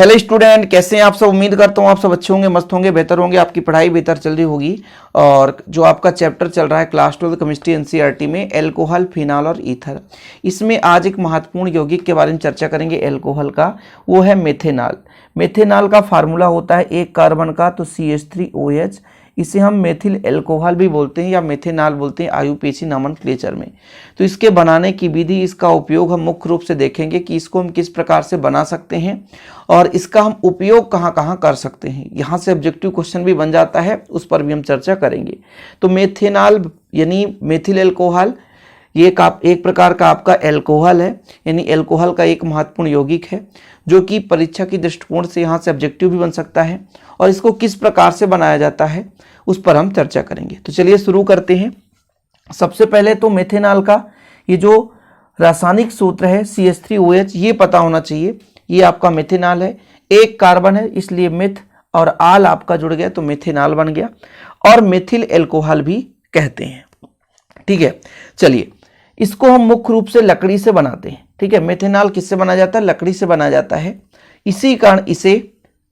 Hello student, कैसे हैं आप सब। उम्मीद करता हूँ आप सब अच्छे होंगे, मस्त होंगे, बेहतर होंगे, आपकी पढ़ाई बेहतर चल रही होगी। और जो आपका चैप्टर चल रहा है क्लास 12 केमिस्ट्री एनसीईआरटी में एल्कोहल, फिनॉल और ईथर, इसमें आज एक महत्वपूर्ण यौगिक के बारे में चर्चा करेंगे एल्कोहल का। वो है मेथेनॉल। मेथेनॉल का फार्मूला होता है एक कार्बन का तो CH3OH। इसे हम मेथिल एल्कोहल भी बोलते हैं या मेथेनॉल बोलते हैं IUPAC नोमेनक्लेचर में। तो इसके बनाने की विधि, इसका उपयोग हम मुख्य रूप से देखेंगे कि इसको हम किस प्रकार से बना सकते हैं और इसका हम उपयोग कहाँ कहाँ कर सकते हैं। यहाँ से ऑब्जेक्टिव क्वेश्चन भी बन जाता है, उस पर भी हम चर्चा करेंगे। तो मेथेनॉल यानी मेथिल एल्कोहल, ये एक प्रकार का आपका एल्कोहल है, यानी एल्कोहल का एक महत्वपूर्ण यौगिक है जो कि परीक्षा की दृष्टिकोण से यहाँ से ऑब्जेक्टिव भी बन सकता है। और इसको किस प्रकार से बनाया जाता है उस पर हम चर्चा करेंगे। तो चलिए शुरू करते हैं। सबसे पहले तो मेथेनॉल का ये जो रासायनिक सूत्र है CH3OH, ये पता होना चाहिए। ये आपका मेथेनॉल है, एक कार्बन है इसलिए मेथ और आल आपका जुड़ गया तो मेथेनॉल बन गया, और मेथिल एल्कोहल भी कहते हैं। ठीक है, चलिए इसको हम मुख्य रूप से लकड़ी से बनाते हैं। ठीक है, मेथेनॉल किससे बनाया जाता है? लकड़ी से बनाया जाता है। इसी कारण इसे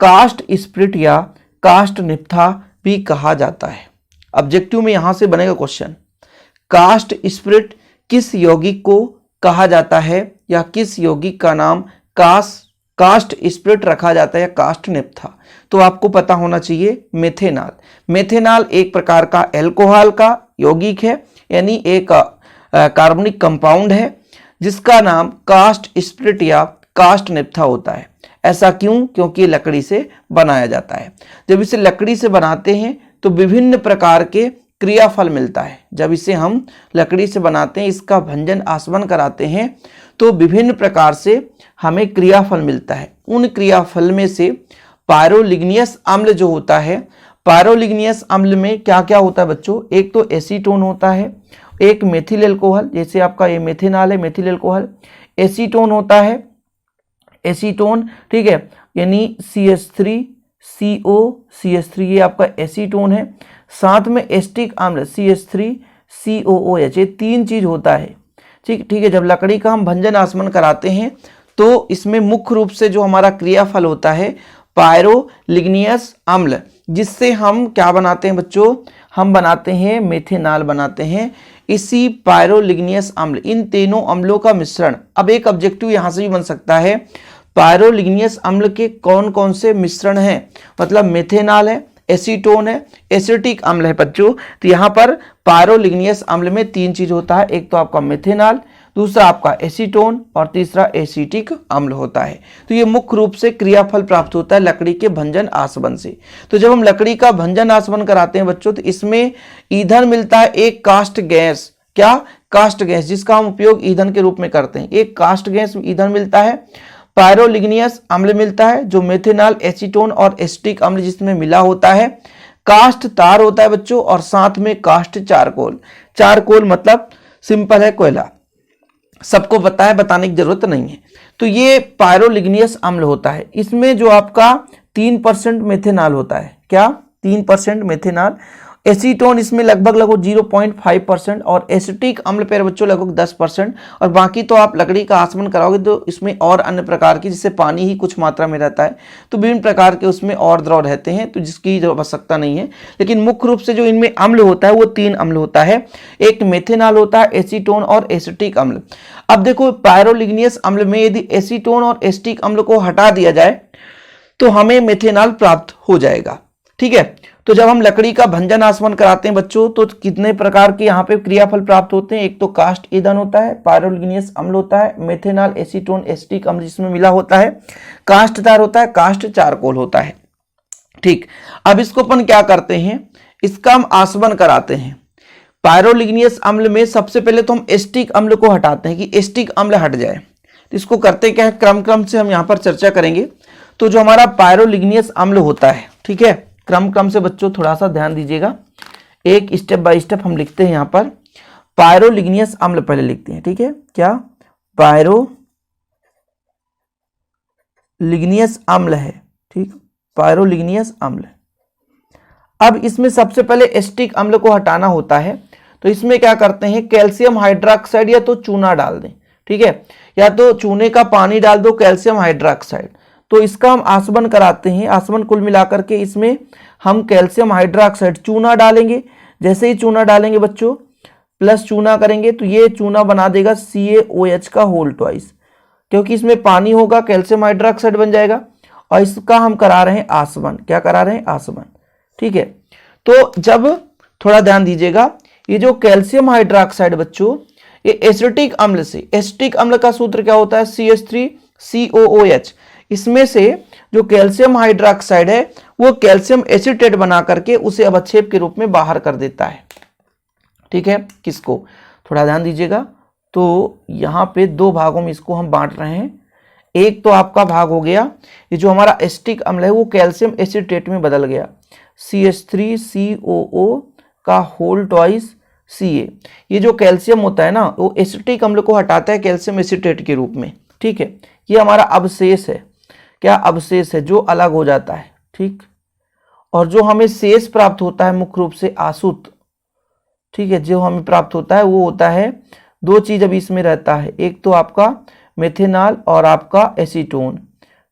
कास्ट स्प्रिट या कास्ट निप्था भी कहा जाता है। ऑब्जेक्टिव में यहां से बनेगा क्वेश्चन, कास्ट स्प्रिट किस यौगिक को कहा जाता है या किस यौगिक का नाम कास्ट स्प्रिट रखा जाता है या कास्ट निप्था? तो आपको पता होना चाहिए मेथेनॉल। मेथेनॉल एक प्रकार का एल्कोहल का यौगिक है, यानी एक कार्बनिक कंपाउंड है जिसका नाम कास्ट स्प्रिट या कास्ट निप्था होता है। ऐसा क्यों? क्योंकि लकड़ी से बनाया जाता है। जब इसे लकड़ी से बनाते हैं तो विभिन्न प्रकार के क्रियाफल मिलता है। जब इसे हम लकड़ी से बनाते हैं, इसका भंजन आसवन कराते हैं, तो विभिन्न प्रकार से हमें क्रियाफल मिलता है। उन क्रियाफल में से पायरोलिग्नियस अम्ल जो होता है, पायरोलिग्नियस अम्ल में क्या क्या होता है बच्चों? एक तो एसीटोन होता है, एक मेथिल एल्कोहल, जैसे आपका ये मेथेनॉल है मेथिल एल्कोहल। एसीटोन होता है, एसीटोन, ठीक है, यानी CH3CO, ये आपका एसीटोन है। साथ में एस्टिक अम्ल CH3COOH, ये तीन चीज होता है। ठीक है, जब लकड़ी का हम भंजन आसवन कराते हैं तो इसमें मुख्य रूप से जो हमारा क्रियाफल होता है पायरोलिग्नियस अम्ल, जिससे हम क्या बनाते हैं बच्चों? हम बनाते हैं मेथेनॉल बनाते हैं। इसी पायरोलिग्नियस अम्ल, इन तीनों अम्लों का मिश्रण। अब एक ऑब्जेक्टिव यहां से भी बन सकता है, पायरोलिग्नियस अम्ल के कौन कौन से मिश्रण हैं? मतलब मेथेनॉल है, एसीटोन है, एसिटिक अम्ल है बच्चों। तो यहाँ पर पायरोलिग्नियस अम्ल में तीन चीज होता है, एक तो आपका मेथेनॉल, दूसरा आपका एसीटोन और तीसरा एसिटिक अम्ल होता है। तो ये मुख्य रूप से क्रियाफल प्राप्त होता है लकड़ी के भंजन आसवन से। तो जब हम लकड़ी का भंजन आसवन कराते हैं बच्चों, तो इसमें ईंधन मिलता है एक कास्ट गैस। क्या? कास्ट गैस, जिसका हम उपयोग ईंधन के रूप में करते हैं। एक कास्ट गैस ईंधन मिलता है, पायरोलिग्नियस अम्ल मिलता है जो मेथेनॉल, एसीटोन और एसिटिक अम्ल जिसमें मिला होता है। कास्ट तार होता है बच्चों, और साथ में कास्ट चारकोल। चारकोल मतलब सिंपल है, कोयला, सबको पता है, बताने की जरूरत नहीं है। तो ये पायरोलिग्नियस अम्ल होता है। इसमें जो आपका 3% मेथेनॉल होता है। क्या? 3% मेथेनॉल। एसीटोन इसमें लगभग 0.5% और एसिटिक अम्ल पर बच्चों लगभग 10%। और बाकी तो आप लकड़ी का आसवन कराओगे तो इसमें और अन्य प्रकार की, जिससे पानी ही कुछ मात्रा में रहता है, तो विभिन्न प्रकार के उसमें और द्रव रहते हैं, तो जिसकी आवश्यकता नहीं है। लेकिन मुख्य रूप से जो इनमें अम्ल होता है वो 3 अम्ल होता है, एक मेथेनॉल होता है, एसीटोन और एसिटिक अम्ल। अब देखो, पायरोलिग्नियस अम्ल में यदि एसीटोन और एसिटिक अम्ल को हटा दिया जाए तो हमें मेथेनॉल प्राप्त हो जाएगा। ठीक है, तो जब हम लकड़ी का भंजन आसवन कराते हैं बच्चों, तो कितने प्रकार के यहाँ पे क्रियाफल प्राप्त होते हैं? एक तो कास्ट ईंधन होता है, पायरोलिग्नियस अम्ल होता है, मेथेनॉल, एसीटोन, एसिटिक अम्ल जिसमें मिला होता है, कास्ट तार होता है, कास्ट चारकोल होता है। ठीक, अब इसको अपन क्या करते हैं? इसका हम आसवन कराते हैं। पायरोलिग्नियस अम्ल में सबसे पहले तो हम एसिटिक अम्ल को हटाते हैं कि एसिटिक अम्ल हट जाए। तो इसको करते क्या है, क्रम से हम यहाँ पर चर्चा करेंगे। तो जो हमारा पायरोलिग्नियस अम्ल होता है, ठीक है, क्रम से बच्चों थोड़ा सा ध्यान दीजिएगा, एक स्टेप बाय स्टेप हम लिखते हैं। यहाँ पर पायरोलिग्नियस अम्ल पहले लिखते हैं। ठीक है, क्या? पायरोलिग्नियस अम्ल है। ठीक, पायरोलिग्नियस अम्ल। अब इसमें सबसे पहले एसिटिक अम्ल को हटाना होता है, तो इसमें क्या करते हैं, कैल्शियम हाइड्रोक्साइड या तो चूना डाल दें। ठीक है, या तो चूने का पानी डाल दो, कैल्शियम हाइड्रोक्साइड। तो इसका हम आसवन कराते हैं। आसवन कुल मिलाकर के इसमें हम कैल्शियम हाइड्रोक्साइड चूना डालेंगे। जैसे ही चूना डालेंगे बच्चों, प्लस चूना करेंगे तो ये चूना बना देगा CaOH का होल ट्वाइस, क्योंकि इसमें पानी होगा, कैल्शियम हाइड्रोक्साइड बन जाएगा। और इसका हम करा रहे हैं आसवन। क्या करा रहे हैं? आसवन। ठीक है, तो जब थोड़ा ध्यान दीजिएगा, ये जो कैल्शियम हाइड्रोक्साइड बच्चों, ये एसिटिक अम्ल से, एसिटिक अम्ल का सूत्र क्या होता है? CH3COOH। इसमें से जो कैल्शियम हाइड्रोक्साइड है वो कैल्शियम एसीटेट बना करके उसे अवक्षेप के रूप में बाहर कर देता है। ठीक है, किसको? थोड़ा ध्यान दीजिएगा। तो यहाँ पे दो भागों में इसको हम बांट रहे हैं। एक तो आपका भाग हो गया, ये जो हमारा एसिटिक अम्ल है वो कैल्शियम एसीटेट में बदल गया, CH3COO का होल ट्वाइस Ca। ये जो कैल्शियम होता है ना, वो एसिटिक अम्ल को हटाता है कैल्शियम एसीटेट के रूप में। ठीक है, ये हमारा अवशेष है। क्या? अवशेष है, जो अलग हो जाता है। ठीक, और जो हमें शेष प्राप्त होता है मुख्य रूप से आसुत। ठीक है, जो हमें प्राप्त होता है वो होता है, दो चीज अभी इसमें रहता है, एक तो आपका मेथेनॉल और आपका एसीटोन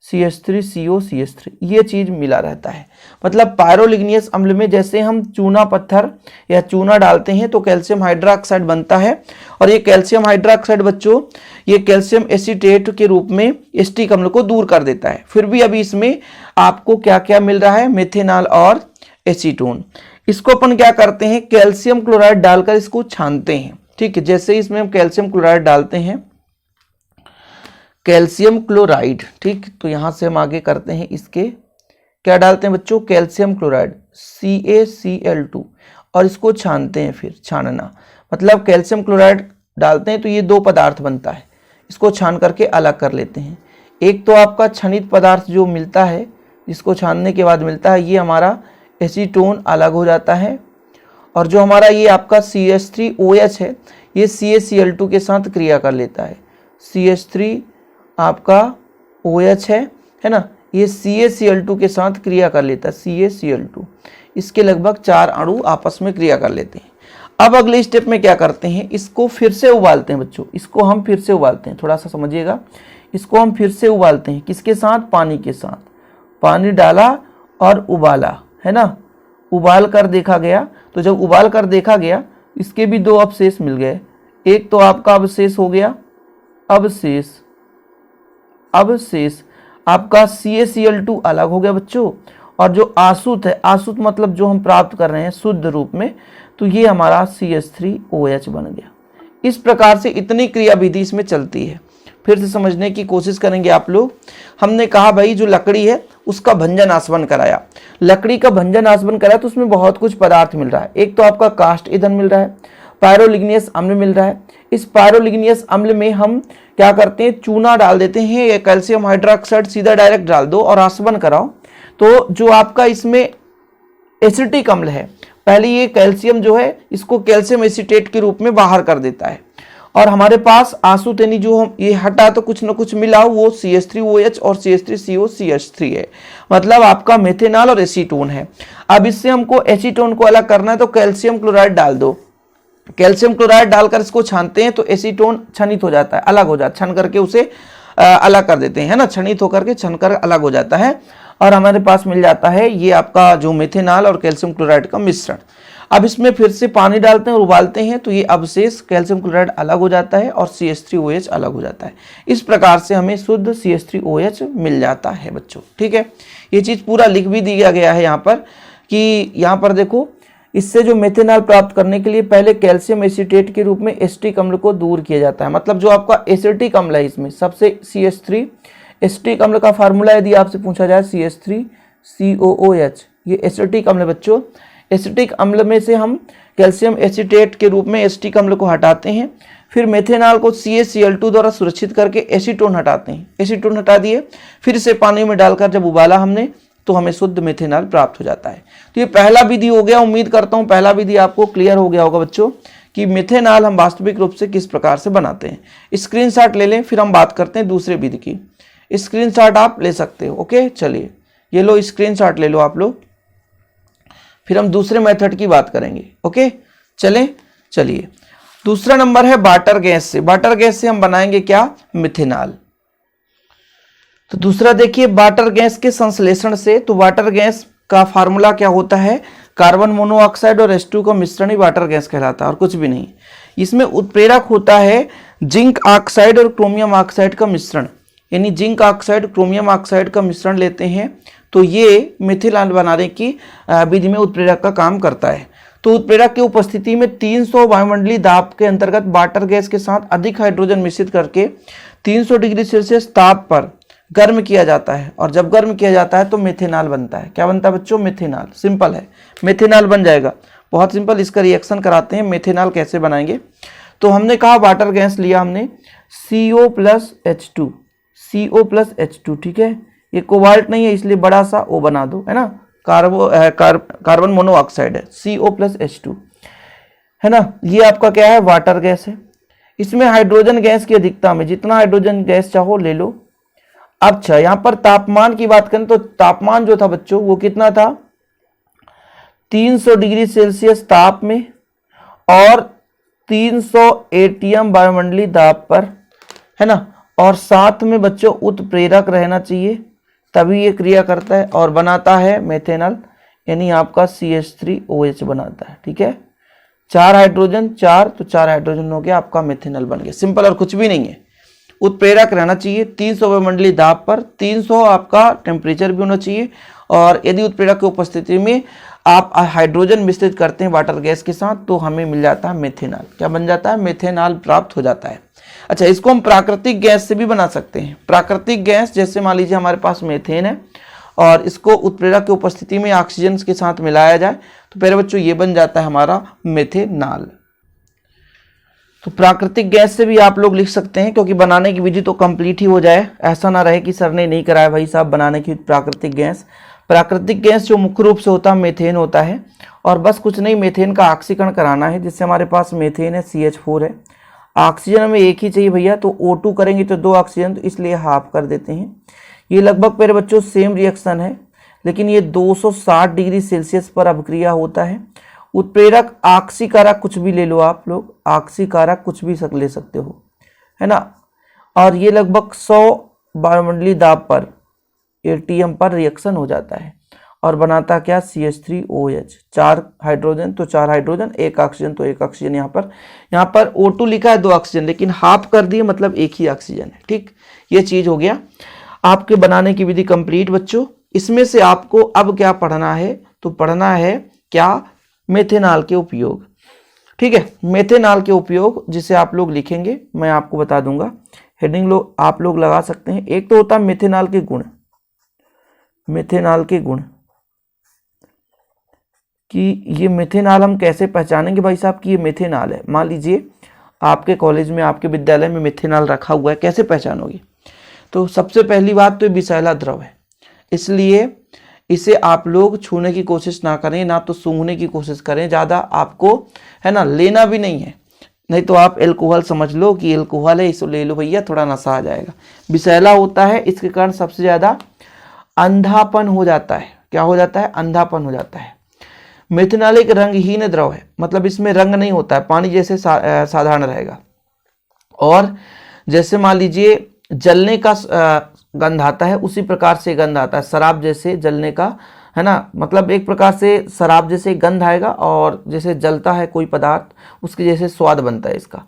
CH3COCH3, ये चीज मिला रहता है। मतलब पायरोलिग्नियस अम्ल में जैसे हम चूना पत्थर या चूना डालते हैं तो कैल्शियम हाइड्रोक्साइड बनता है, और ये कैल्शियम हाइड्रोक्साइड बच्चों ये कैल्शियम एसीटेट के रूप में एसिटिक अम्ल को दूर कर देता है। फिर भी अभी इसमें आपको क्या क्या मिल रहा है? मेथेनॉल और एसीटोन। इसको अपन क्या करते हैं? कैल्शियम क्लोराइड डालकर इसको छानते हैं। ठीक है, जैसे ही इसमें हम कैल्शियम क्लोराइड डालते हैं, कैल्शियम क्लोराइड, ठीक, तो यहां से हम आगे करते हैं इसके, क्या डालते हैं बच्चों? कैल्शियम क्लोराइड CaCl2, और इसको छानते हैं। फिर छानना मतलब कैल्शियम क्लोराइड डालते हैं तो ये दो पदार्थ बनता है, इसको छान करके अलग कर लेते हैं। एक तो आपका छनित पदार्थ जो मिलता है, जिसको छानने के बाद मिलता है, ये हमारा एसीटोन अलग हो जाता है, और जो हमारा ये आपका CH3OH है ये CaCl2 के साथ क्रिया कर लेता है। CH3 आपका OH है ना, ये CaCl2 के साथ क्रिया कर लेता है, CaCl2। इसके लगभग 4 अणु आपस में क्रिया कर लेते हैं। अब अगले स्टेप में क्या करते हैं? इसको फिर से उबालते हैं बच्चों। इसको हम फिर से उबालते हैं, थोड़ा सा समझिएगा। इसको हम फिर से उबालते हैं, किसके साथ? पानी के साथ। पानी डाला और उबाला, है ना, उबाल कर देखा गया। तो जब उबाल कर देखा गया, इसके भी दो अवशेष मिल गए। एक तो आपका अवशेष हो गया, अवशेष आपका CaCl2 अलग हो गया बच्चों, और जो आसुत है, आसुत मतलब जो हम प्राप्त कर रहे हैं शुद्ध रूप में, तो ये हमारा CH3OH बन गया। इस प्रकार से इतनी क्रिया विधि इसमें चलती है। फिर से समझने की कोशिश करेंगे आप लोग। हमने कहा भाई जो लकड़ी है उसका भंजन आसवन कराया, लकड़ी का भंजन आसवन कराया तो उसमें बहुत कुछ पदार्थ मिल रहा है। एक तो आपका कास्ट ईंधन मिल रहा है, पायरोलिग्नियस अम्ल मिल रहा है। इस पायरोलिग्नियस अम्ल में हम क्या करते हैं? चूना डाल देते हैं, या कैल्शियम हाइड्रोक्साइड सीधा डायरेक्ट डाल दो और आसवन कराओ। तो जो आपका इसमें एसिटिक अम्ल है, पहले ये कैल्शियम जो है इसको कैल्शियम एसीटेट के रूप में बाहर कर देता है, और हमारे पास आसुत यानी जो हम ये हटा तो कुछ ना कुछ मिला, वो CH3OH और CH3COCH3 है। मतलब आपका मेथेनॉल और एसीटोन है। अब इससे हमको एसीटोन को अलग करना है तो कैल्शियम क्लोराइड डाल दो। कैल्शियम क्लोराइड डालकर इसको छानते हैं तो एसीटोन छनित हो जाता है, अलग हो जाता है, छन करके उसे अलग कर देते हैं, है ना, छनित होकर के छनकर अलग हो जाता है, और हमारे पास मिल जाता है ये आपका जो मेथेनॉल और कैल्शियम क्लोराइड का मिश्रण। अब इसमें फिर से पानी डालते हैं और उबालते हैं तो ये अवशेष कैल्शियम क्लोराइड अलग हो जाता है और CH3OH अलग हो जाता है। इस प्रकार से हमें शुद्ध CH3OH मिल जाता है बच्चों। ठीक है, ये चीज पूरा लिख भी दिया गया है यहाँ पर, कि यहाँ पर देखो, इससे जो मेथेनॉल प्राप्त करने के लिए पहले कैल्शियम एसीटेट के रूप में एसिटिक अम्ल को दूर किया जाता है। मतलब जो आपका एसिटिक अम्ल है इसमें सबसे CH3 एसिटिक अम्ल का फार्मूला यदि आपसे पूछा जाए CH3COOH, ये एसिटिक अम्ल बच्चों। एसिटिक अम्ल में से हम कैल्शियम एसीटेट के रूप में एसिटिक अम्ल को हटाते हैं, फिर मेथेनॉल को CaCl2 द्वारा सुरक्षित करके एसीटोन हटाते हैं। एसीटोन हटा दिए, फिर से पानी में डालकर जब उबाला हमने तो हमें शुद्ध मेथेनॉल प्राप्त हो जाता है। तो ये पहला विधि हो गया। उम्मीद करता हूँ पहला विधि आपको क्लियर हो गया होगा बच्चों, कि मेथेनॉल हम वास्तविक रूप से किस प्रकार से बनाते हैं। स्क्रीनशॉट ले लें, फिर हम बात करते हैं दूसरे विधि की। स्क्रीनशॉट आप ले सकते हो। ओके, चलिए ये लो, स्क्रीनशॉट ले लो आप लोग, फिर हम दूसरे मेथड की बात करेंगे। ओके, चलिए दूसरा नंबर है वाटर गैस से। वाटर गैस से हम बनाएंगे क्या? मिथेनॉल। तो दूसरा देखिए वाटर गैस के संश्लेषण से, तो वाटर गैस का फार्मूला क्या होता है, कार्बन मोनोऑक्साइड और H2 का मिश्रण ही वाटर गैस कहलाता है और कुछ भी नहीं। इसमें उत्प्रेरक होता है जिंक ऑक्साइड और क्रोमियम ऑक्साइड का मिश्रण, यानी जिंक ऑक्साइड क्रोमियम ऑक्साइड का मिश्रण लेते हैं तो ये मिथिलान बनाने की विधि में उत्प्रेरक का काम करता है। तो उत्प्रेरक की उपस्थिति में 300 वायुमंडलीय दाब के अंतर्गत वाटर गैस के साथ अधिक हाइड्रोजन मिश्रित करके 300 डिग्री सेल्सियस ताप पर गर्म किया जाता है, और जब गर्म किया जाता है तो मेथेनॉल बनता है। क्या बनता है बच्चों, मेथेनॉल। सिंपल है, मेथेनॉल बन जाएगा, बहुत सिंपल। इसका रिएक्शन कराते हैं, मेथेनॉल कैसे बनाएंगे। तो हमने कहा वाटर गैस लिया हमने CO plus H2, CO plus H2, ठीक है। ये कोबाल्ट नहीं है इसलिए बड़ा सा O बना दो, है ना, कार्बन मोनोऑक्साइड है, CO प्लस H2, है ना। ये आपका क्या है, वाटर गैस है। इसमें हाइड्रोजन गैस की अधिकता में जितना हाइड्रोजन गैस चाहो ले लो। अच्छा, यहां पर तापमान की बात करें तो तापमान जो था बच्चों वो कितना था, 300 डिग्री सेल्सियस ताप में और 300 ATM वायुमंडलीय दाब पर, है ना। और साथ में बच्चों उत्प्रेरक रहना चाहिए, तभी ये क्रिया करता है और बनाता है मेथेनॉल, यानी आपका CH3OH बनाता है, ठीक है। 4 हाइड्रोजन 4, तो 4 हाइड्रोजन हो गया, आपका मेथेनॉल बन गया। सिंपल और कुछ भी नहीं है। उत्प्रेरक रहना चाहिए 300 वायुमंडलीय दाब पर, 300 आपका टेम्परेचर भी होना चाहिए, और यदि उत्प्रेरक की उपस्थिति में आप हाइड्रोजन मिश्रित करते हैं वाटर गैस के साथ तो हमें मिल जाता है मेथेनॉल। क्या बन जाता है, मेथेनॉल प्राप्त हो जाता है। अच्छा, इसको हम प्राकृतिक गैस से भी बना सकते हैं। प्राकृतिक गैस जैसे मान लीजिए हमारे पास मेथेन है और इसको उत्प्रेरक की उपस्थिति में ऑक्सीजन के साथ मिलाया जाए तो पहले बच्चों ये बन जाता है हमारा मेथेनॉल। तो प्राकृतिक गैस से भी आप लोग लिख सकते हैं, क्योंकि बनाने की विधि तो कंप्लीट ही हो जाए, ऐसा ना रहे कि सर ने नहीं कराया भाई साहब बनाने की प्राकृतिक गैस। प्राकृतिक गैस जो मुख्य रूप से होता है मेथेन होता है, और बस कुछ नहीं, मेथेन का ऑक्सीकरण कराना है। जिससे हमारे पास मेथेन है CH4 है, ऑक्सीजन में एक ही चाहिए भैया, तो O2 करेंगे तो 2 ऑक्सीजन, तो इसलिए हाफ कर देते हैं। ये लगभग मेरे बच्चों सेम रिएक्शन है, लेकिन ये 260 डिग्री सेल्सियस पर अभिक्रिया होता है। उत्प्रेरक ऑक्सीकारक कुछ भी ले लो आप लोग, ऑक्सीकारक कुछ भी ले सकते हो, है ना। और ये लगभग 100 वायुमंडलीय दाब पर ATM पर रिएक्शन हो जाता है और बनाता क्या, CH3OH। 4 हाइड्रोजन तो 4 हाइड्रोजन, 1 ऑक्सीजन तो 1 ऑक्सीजन। यहाँ पर O2 लिखा है 2 ऑक्सीजन, लेकिन हाफ कर दिए मतलब एक ही ऑक्सीजन है, ठीक। ये चीज हो गया आपके बनाने की विधि कंप्लीट बच्चों। इसमें से आपको अब क्या पढ़ना है, तो पढ़ना है क्या, मेथेनॉल के उपयोग, ठीक है। मेथेनॉल के उपयोग जिसे आप लोग लिखेंगे मैं आपको बता दूंगा, हेडिंग आप लोग लगा सकते हैं। एक तो होता है मेथेनॉल के गुण, मेथेनॉल के गुण कि ये मेथेनॉल हम कैसे पहचानेंगे भाई साहब कि ये मेथेनॉल है। मान लीजिए आपके कॉलेज में आपके विद्यालय में मेथेनॉल रखा हुआ है, कैसे पहचानोगे। तो सबसे पहली बात तो ये विषैला द्रव है, इसलिए इसे आप लोग छूने की कोशिश ना करें, ना तो सूंघने की कोशिश करें ज़्यादा, आपको है ना लेना भी नहीं है, नहीं तो आप एल्कोहल समझ लो कि एल्कोहल है, इसको ले लो भैया, थोड़ा नशा आ जाएगा। विषैला होता है, इसके कारण सबसे ज़्यादा अंधापन हो जाता है। क्या हो जाता है, अंधापन हो जाता है। मेथेनॉल एक रंगहीन द्रव है, मतलब इसमें रंग नहीं होता है, पानी जैसे साधारण रहेगा। और जैसे मान लीजिए जलने का गंध आता है, उसी प्रकार से गंध आता है, शराब जैसे जलने का, है ना। मतलब एक प्रकार से शराब जैसे गंध आएगा और जैसे जलता है कोई पदार्थ उसके जैसे स्वाद बनता है इसका।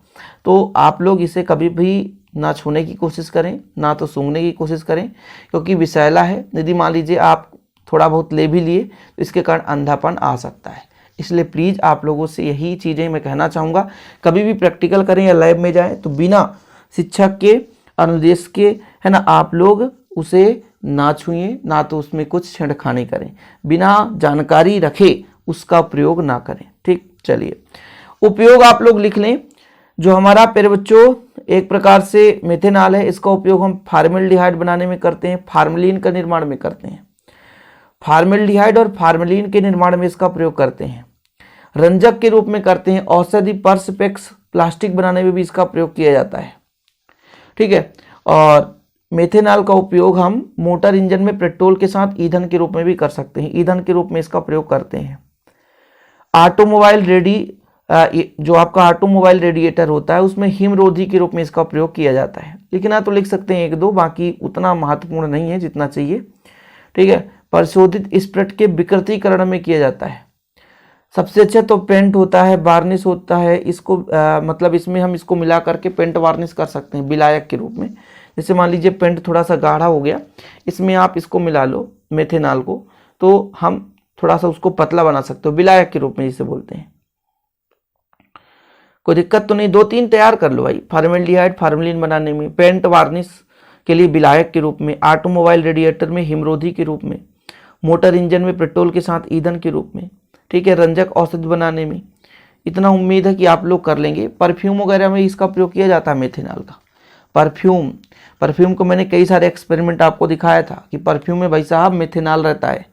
तो आप लोग इसे कभी भी ना छूने की कोशिश करें, ना तो सूंघने की कोशिश करें, क्योंकि विषैला है। यदि मान लीजिए आप थोड़ा बहुत ले भी लिए तो इसके कारण अंधापन आ सकता है। इसलिए प्लीज़ आप लोगों से यही चीज़ें मैं कहना चाहूँगा, कभी भी प्रैक्टिकल करें या लैब में जाएं तो बिना शिक्षक के अनुदेश के, है ना, आप लोग उसे ना छुएं, ना तो उसमें कुछ छेड़खानी करें, बिना जानकारी रखे उसका प्रयोग ना करें, ठीक। चलिए उपयोग आप लोग लिख लें। जो हमारा प्यारे बच्चों एक प्रकार से मेथेनॉल है, इसका उपयोग हम फार्मेल्डिहाइड बनाने में करते हैं, फार्मेलिन का निर्माण में करते हैं। फार्मेल्डिहाइड और फार्मेलिन के निर्माण में इसका प्रयोग करते हैं, रंजक के रूप में करते हैं, औषधि पर्सपेक्स प्लास्टिक बनाने में भी इसका प्रयोग किया जाता है, ठीक है। और मेथेनॉल का उपयोग हम मोटर इंजन में पेट्रोल के साथ ईंधन के रूप में भी कर सकते हैं, ईंधन के रूप में इसका प्रयोग करते हैं। ऑटोमोबाइल जो आपका ऑटोमोबाइल रेडिएटर होता है उसमें हिमरोधी के रूप में इसका प्रयोग किया जाता है। लिखना तो लिख सकते हैं 1-2, बाकी उतना महत्वपूर्ण नहीं है जितना चाहिए, ठीक है। परिशोधित स्प्रेट के विकृतीकरण में किया जाता है। सबसे अच्छा तो पेंट होता है, वार्निश होता है, इसको मतलब इसमें हम इसको मिला करके पेंट वार्निश कर सकते हैं विलायक के रूप में। जैसे मान लीजिए पेंट थोड़ा सा गाढ़ा हो गया, इसमें आप इसको मिला लो मेथेनॉल को, तो हम थोड़ा सा उसको पतला बना सकते हो, विलायक के रूप में जिसे बोलते हैं। कोई दिक्कत तो नहीं, 2-3 तैयार कर लो भाई। फॉर्मेल्डिहाइड फॉर्मेलिन बनाने में, पेंट वार्निश के लिए विलायक के रूप में, ऑटोमोबाइल रेडिएटर में हिमरोधी के रूप में, मोटर इंजन में पेट्रोल के साथ ईंधन के रूप में, ठीक है, रंजक औषधि बनाने में। इतना उम्मीद है कि आप लोग कर लेंगे। परफ्यूम वगैरह में इसका प्रयोग किया जाता है मेथेनॉल का। परफ्यूम को मैंने कई सारे एक्सपेरिमेंट आपको दिखाया था कि परफ्यूम में भाई साहब मेथेनॉल रहता है।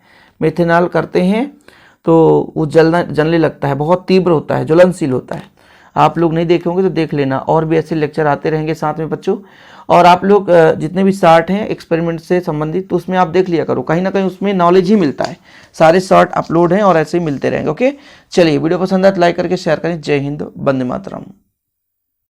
मेथेनॉल करते हैं तो वो जलने लगता है, बहुत तीव्र होता है, ज्वलनशील होता है। आप लोग नहीं देखे होंगे तो देख लेना, और भी ऐसे लेक्चर आते रहेंगे साथ में बच्चों। और आप लोग जितने भी शॉर्ट हैं एक्सपेरिमेंट से संबंधित, तो उसमें आप देख लिया करो, कहीं ना कहीं उसमें नॉलेज ही मिलता है। सारे शॉर्ट अपलोड हैं और ऐसे ही मिलते रहेंगे। ओके, चलिए वीडियो पसंद आए तो लाइक करके शेयर करें। जय हिंद, वंदे मातरम।